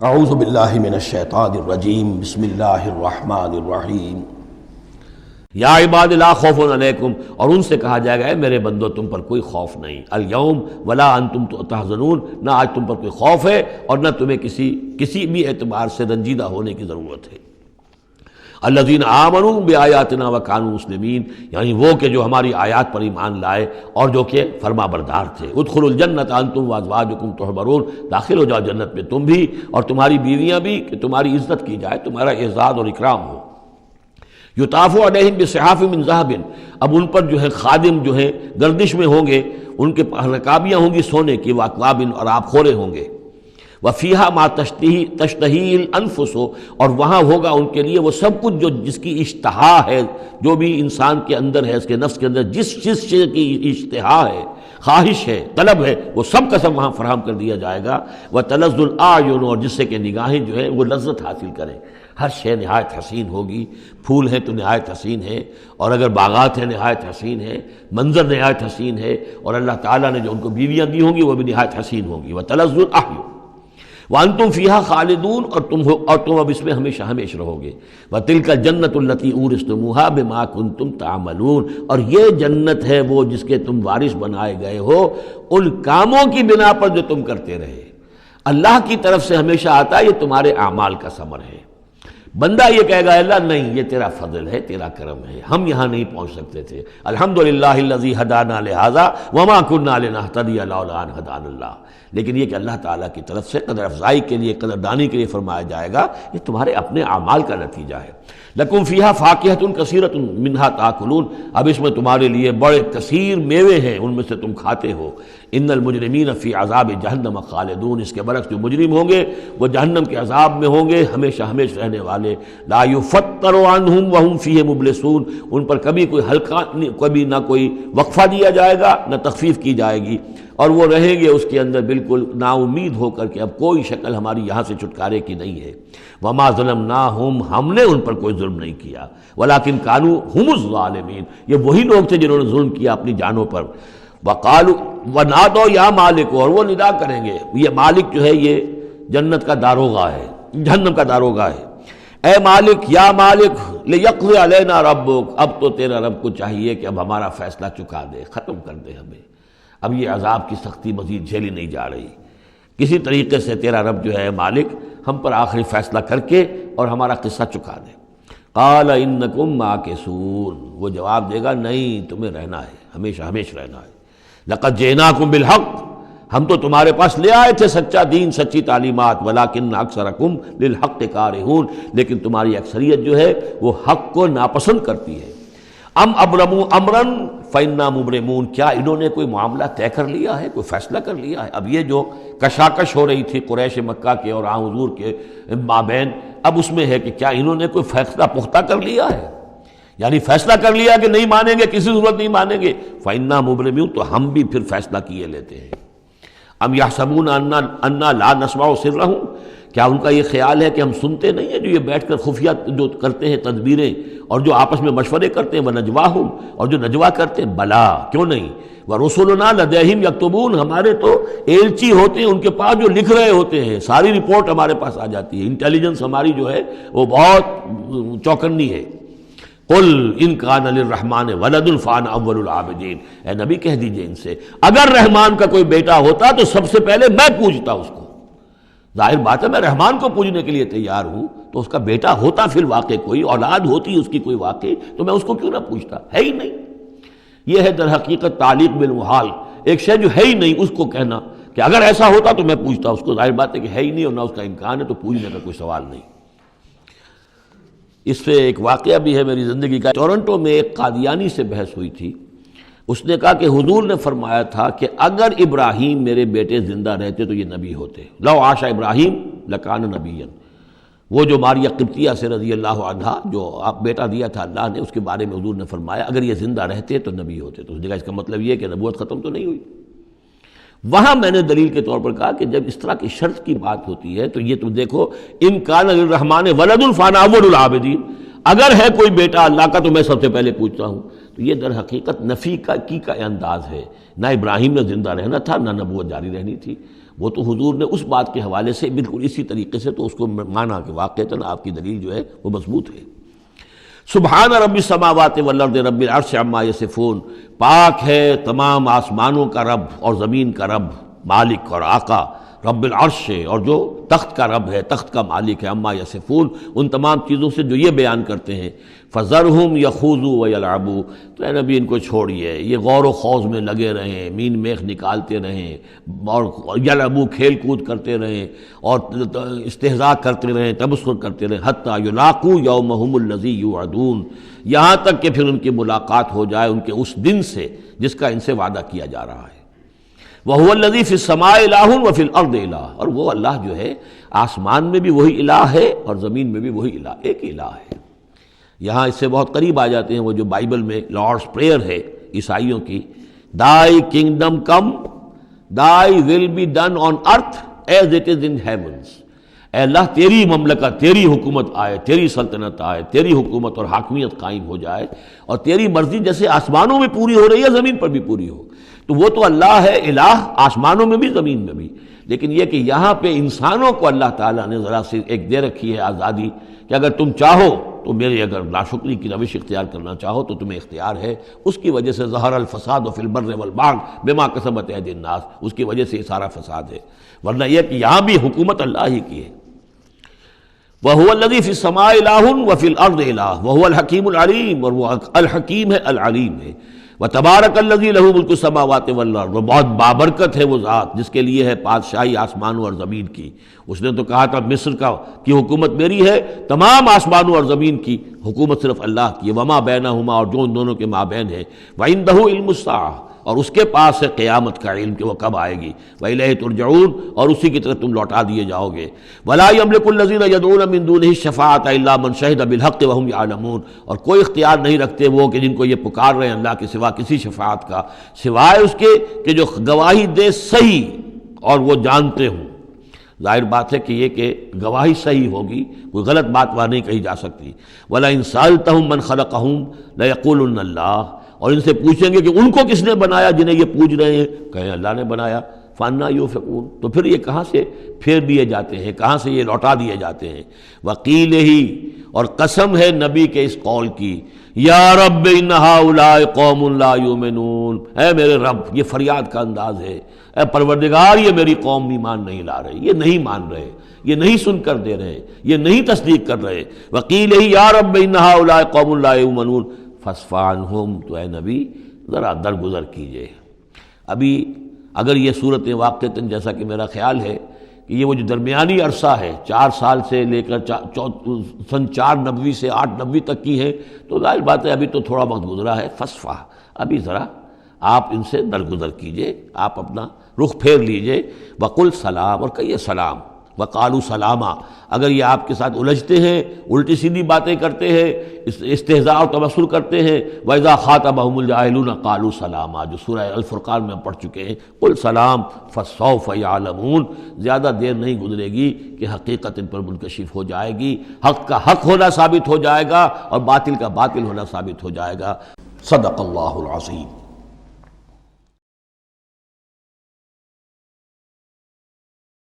اعوذ باللہ من الشیطان الرجیم بسم اللہ الرحمن الرحیم یا عباد لا خوف علیکم، اور ان سے کہا جائے گا اے میرے بندو تم پر کوئی خوف نہیں، الیوم ولا انتم تحزنون، نہ آج تم پر کوئی خوف ہے اور نہ تمہیں کسی بھی اعتبار سے رنجیدہ ہونے کی ضرورت ہے۔ الذین آمنوا بآیاتنا وکانوا مسلمین، یعنی وہ کہ جو ہماری آیات پر ایمان لائے اور جو کہ فرما بردار تھے۔ ادخلوا الجنۃ انتم وازواجکم تحبرون، داخل ہو جاؤ جنت میں تم بھی اور تمہاری بیویاں بھی، کہ تمہاری عزت کی جائے، تمہارا اعزاز اور اکرام ہو۔ یطاف علیہم بصحاف من ذہب، اب ان پر جو ہے خادم جو ہے گردش میں ہوں گے، ان کے رکابیاں ہوں گی سونے کی، واکواب اور آب خورے ہوں گے۔ وفیہا ما تشتہی الانفس، اور وہاں ہوگا ان کے لیے وہ سب کچھ جو جس کی اشتہا ہے، جو بھی انسان کے اندر ہے، اس کے نفس کے اندر جس چیز کی اشتہا ہے، خواہش ہے، طلب ہے، وہ سب کا سب وہاں فراہم کر دیا جائے گا۔ وتلذ الاعین، اور جس سے کہ نگاہیں جو ہے وہ لذت حاصل کریں۔ ہر شے نہایت حسین ہوگی، پھول ہیں تو نہایت حسین ہے، اور اگر باغات ہیں نہایت حسین ہے، منظر نہایت حسین ہے، اور اللہ تعالیٰ نے جو ان کو بیویاں دی ہوں گی وہ بھی نہایت حسین ہوں گی۔ وتلذ الاعین وانتم فیہا خالدون، اور تم اب اس میں ہمیشہ ہمیشہ رہو گے۔ وتلک الجنۃ التی اورثتموہا بما کنتم تعملون، اور یہ جنت ہے وہ جس کے تم وارث بنائے گئے ہو ان کاموں کی بنا پر جو تم کرتے رہے۔ اللہ کی طرف سے ہمیشہ آتا ہے یہ تمہارے اعمال کا ثمر ہے۔ بندہ یہ کہے گا اللہ نہیں، یہ تیرا فضل ہے، تیرا کرم ہے، ہم یہاں نہیں پہنچ سکتے تھے، الحمدللہ الذی ہدانا لہذا وما کنا لنہتدی لولا ان ہدانا اللہ، لیکن یہ کہ اللہ تعالیٰ کی طرف سے قدر افزائی کے لیے، قدر دانی کے لیے فرمایا جائے گا یہ تمہارے اپنے اعمال کا نتیجہ ہے۔ لکم فیہا فاکہۃ کثیرۃ منہا تاکلون، اب اس میں تمہارے لیے بڑے کثیر میوے ہیں، ان میں سے تم کھاتے ہو۔ ان المجرمین فی عذاب جہنم خالدون، اس کے برعکس جو مجرم ہوں گے وہ جہنم کے عذاب میں ہوں گے ہمیشہ ہمیشہ رہنے والے۔ لا یفتر عنہم وہم فیہ مبلسون، ان پر کبھی کوئی ہلکا، کبھی نہ کوئی وقفہ دیا جائے گا نہ تخفیف کی جائے گی، اور وہ رہیں گے اس کے اندر بالکل نا امید ہو کر کہ اب کوئی شکل ہماری یہاں سے چھٹکارے کی نہیں ہے۔ وما ظلمناہم، ہم نے ان پر کوئی ظلم نہیں کیا، ولکن کانوا ھم الظالمین، یہ وہی لوگ تھے جنہوں نے ظلم کیا اپنی جانوں پر۔ وقالوا ونادوا یا مالک، اور وہ ندا کریں گے، یہ مالک جو ہے یہ جنت کا داروغہ ہے، جہنم کا داروغہ ہے۔ اے مالک، یا مالک، لیقضی علینا ربک، اب تو تیرا رب کو چاہیے کہ اب ہمارا فیصلہ چکا دے، ختم کر دے ہمیں، اب یہ عذاب کی سختی مزید جھیلی نہیں جا رہی، کسی طریقے سے تیرا رب جو ہے مالک ہم پر آخری فیصلہ کر کے اور ہمارا قصہ چکا دے۔ قال انکم ماکثون، وہ جواب دے گا نہیں، تمہیں رہنا ہے، ہمیشہ ہمیشہ رہنا ہے۔ لقد جئناکم بالحق، ہم تو تمہارے پاس لے آئے تھے سچا دین، سچی تعلیمات، ولکن اکثرکم للحق کارہون، لیکن تمہاری اکثریت جو ہے وہ حق کو ناپسند کرتی ہے۔ ام ابرموا امرا فانا مبرمون، کیا انہوں نے کوئی معاملہ طے کر لیا ہے، کوئی فیصلہ کر لیا ہے؟ اب یہ جو کشاکش ہو رہی تھی قریش مکہ کے اور حضور کے مابین، اب اس میں ہے کہ کیا انہوں نے کوئی فیصلہ پختہ کر لیا ہے، یعنی فیصلہ کر لیا کہ نہیں مانیں گے، کسی صورت نہیں مانیں گے۔ فانا مبرمون، تو ہم بھی پھر فیصلہ کیے لیتے ہیں۔ ام یحسبون انا لا نسمع سرهم، کیا ان کا یہ خیال ہے کہ ہم سنتے نہیں ہیں جو یہ بیٹھ کر خفیہ جو کرتے ہیں تدبیریں اور جو آپس میں مشورے کرتے ہیں، وَنَجْوَاهُمْ، اور جو نجوا کرتے ہیں، بلا کیوں نہیں، وَرُسُلُنَا لَدَيْهِمْ يَكْتُبُونَ، ہمارے تو ایلچی ہوتے ہیں ان کے پاس جو لکھ رہے ہوتے ہیں، ساری رپورٹ ہمارے پاس آ جاتی ہے، انٹیلیجنس ہماری جو ہے وہ بہت چوکنی ہے۔ قل ان کان للرحمن ولد فانا اول العابدین، اے نبی کہہ دیجئے ان سے اگر رحمان کا کوئی بیٹا ہوتا تو سب سے پہلے میں پوجتا اس کو۔ ظاہر بات ہے میں رحمان کو پوجنے کے لیے تیار ہوں، تو اس کا بیٹا ہوتا فی الواقع کوئی اولاد ہوتی اس کی کوئی واقع، تو میں اس کو کیوں نہ پوچھتا، ہے ہی نہیں۔ یہ ہے در حقیقت تعلیق بالمحال، ایک شے جو ہے ہی نہیں اس کو کہنا کہ اگر ایسا ہوتا تو میں پوچھتا اس کو، ظاہر بات ہے کہ ہے ہی نہیں اور نہ اس کا امکان ہے، تو پوچھنے کا کوئی سوال نہیں۔ اس سے ایک واقعہ بھی ہے میری زندگی کا۔ ٹورنٹو میں ایک قادیانی سے بحث ہوئی تھی، اس نے کہا کہ حضور نے فرمایا تھا کہ اگر ابراہیم میرے بیٹے زندہ رہتے تو یہ نبی ہوتے، لو عاش ابراہیم لکان نبیا، وہ جو ماریہ قبطیہ سے رضی اللہ عنہا جو آپ بیٹا دیا تھا اللہ نے، اس کے بارے میں حضور نے فرمایا اگر یہ زندہ رہتے تو نبی ہوتے، تو اس نے کہا اس کا مطلب یہ کہ نبوت ختم تو نہیں ہوئی۔ وہاں میں نے دلیل کے طور پر کہا کہ جب اس طرح کی شرط کی بات ہوتی ہے تو یہ تم دیکھو، ان کان للرحمن ولد فانا اول العابدین، اگر ہے کوئی بیٹا اللہ کا تو میں سب سے پہلے پوچھتا ہوں، تو یہ در حقیقت نفی کا انداز ہے، نہ ابراہیم نے زندہ رہنا تھا نہ نبوت جاری رہنی تھی۔ وہ تو حضور نے اس بات کے حوالے سے بالکل اسی طریقے سے تو اس کو مانا کہ واقعتاً آپ کی دلیل جو ہے وہ مضبوط ہے۔ سبحان رب السماوات والارض رب العرش عما یصفون، پاک ہے تمام آسمانوں کا رب اور زمین کا رب، مالک اور آقا، رب العرش ہے اور جو تخت کا رب ہے، تخت کا مالک ہے، عما یصفون، ان تمام چیزوں سے جو یہ بیان کرتے ہیں، فذرہم یخوضوا ویلعبوا، تو اے نبی ان کو چھوڑیے، یہ غور و خوض میں لگے رہیں، مین میخ نکالتے رہیں اور یلعبوا کھیل کود کرتے رہیں اور استہزاء کرتے رہیں، تبصر کرتے رہیں، حتی یلاقوا یومہم الذی یوعدون، یہاں تک کہ پھر ان کی ملاقات ہو جائے ان کے اس دن سے جس کا ان سے وعدہ کیا جا رہا ہے۔ وَهُوَ الَّذِي فِي السَّمَاءِ إِلَٰهٌ وَفِي الْأَرْضِ إِلَٰهٌ، اور وہ اللہ جو ہے آسمان میں بھی وہی الہ ہے اور زمین میں بھی وہی الہ، ایک الہ ہے۔ یہاں اس سے بہت قریب آ جاتے ہیں وہ جو بائبل میں لارڈس پریئر ہے عیسائیوں کی، Thy kingdom come, Thy will be done on earth as it is in heavens۔ اے اللہ تیری مملکت، تیری حکومت آئے، تیری سلطنت آئے، تیری حکومت اور حاکمیت قائم ہو جائے اور تیری مرضی جیسے آسمانوں میں پوری ہو رہی ہے زمین پر بھی پوری ہو۔ تو وہ تو اللہ ہے الہ، آسمانوں میں بھی زمین میں بھی، لیکن یہ کہ یہاں پہ انسانوں کو اللہ تعالیٰ نے ذرا سی ایک دے رکھی ہے آزادی کہ اگر تم چاہو تو میری اگر ناشکری کی روش اختیار کرنا چاہو تو تمہیں اختیار ہے۔ اس کی وجہ سے ظہر الفساد فی البر والبحر بما کسبت ایدی الناس، اس کی وجہ سے یہ سارا فساد ہے، ورنہ یہ کہ یہاں بھی حکومت اللہ ہی کی ہے۔ وَهُوَ الَّذِي فِي السَّمَاءِ إِلَٰهٌ وَفِي الْأَرْضِ إِلَٰهٌ وَهُوَ الْحَكِيمُ الْعَلِيمُ، اور وہ الحکیم ہے، العلیم ہے۔ وَتَبَارَكَ الَّذِي لَهُ مُلْكُ السَّمَاوَاتِ وَالْأَرْضِ، بہت بابرکت ہے وہ ذات جس کے لیے ہے بادشاہی آسمانوں اور زمین کی۔ اس نے تو کہا تھا مصر کی حکومت میری ہے، تمام آسمانوں اور زمین کی حکومت صرف اللہ کی ہے، وما بینہما، اور جو ان دونوں کے مابین ہے، وعندہ علم الساعہ، اور اس کے پاس ہے قیامت کا علم کہ وہ کب آئے گی، وإلیہ ترجعون، اور اسی کی طرف تم لوٹا دیے جاؤ گے۔ ولا یملک الذین یدعون من دونہ الشفاعۃ الا من شہد بالحق وہم یعلمون، اور کوئی اختیار نہیں رکھتے وہ کہ جن کو یہ پکار رہے ہیں اللہ کے سوا کسی شفاعت کا، سوائے اس کے کہ جو گواہی دے صحیح اور وہ جانتے ہوں۔ ظاہر بات ہے کہ یہ کہ گواہی صحیح ہوگی، کوئی غلط بات وہاں نہیں کہی جا سکتی۔ وَلَئِن سَأَلْتَهُم مَّن خَلَقَهُم لَيَقُولُنَّ اللَّهُ، اور ان سے پوچھیں گے کہ ان کو کس نے بنایا جنہیں یہ پوچھ رہے ہیں، کہیں اللہ نے بنایا۔ فَأَنَّىٰ يُؤْفَكُونَ، تو پھر یہ کہاں سے پھیر دیے جاتے ہیں، کہاں سے یہ لوٹا دیے جاتے ہیں۔ وَقِيلِهِ، اور قسم ہے نبی کے اس قول کی، یا رب ان ہؤلاء قوم لا یؤمنون، اے میرے رب، یہ فریاد کا انداز ہے، اے پروردگار یہ میری قوم ایمان نہیں لا رہے، یہ نہیں مان رہے، یہ نہیں سن کر دے رہے، یہ نہیں تصدیق کر رہے۔ وَقِيلِهِ یا رب ان ہؤلاء قوم لا یؤمنون فاصفح عنہم، تو اے نبی ذرا درگزر کیجئے۔ ابھی اگر یہ صورت واقعتاً جیسا کہ میرا خیال ہے کہ یہ وہ جو درمیانی عرصہ ہے 4 سال سے لے کر سن 490 سے 890 تک کی ہے، تو ظاہر بات ہے ابھی تو تھوڑا وقت گزرا ہے، فصفح، ابھی ذرا آپ ان سے درگزر کیجئے، آپ اپنا رخ پھیر لیجئے۔ وقل سلام، اور کہیے سلام۔ وقالوا سلاما، اگر یہ آپ کے ساتھ الجھتے ہیں، الٹی سیدھی باتیں کرتے ہیں، استہزاء اور تبصر کرتے ہیں، وَإِذَا خَاطَبَهُمُ الْجَاهِلُونَ قَالُوا سَلَامًا، جو سورہ الفرقان میں ہم پڑھ چکے ہیں۔ قل سلام فَسَوْفَ يَعْلَمُونَ، زیادہ دیر نہیں گزرے گی کہ حقیقت ان پر منکشف ہو جائے گی، حق کا حق ہونا ثابت ہو جائے گا اور باطل کا باطل ہونا ثابت ہو جائے گا۔ صدق اللہ العظیم۔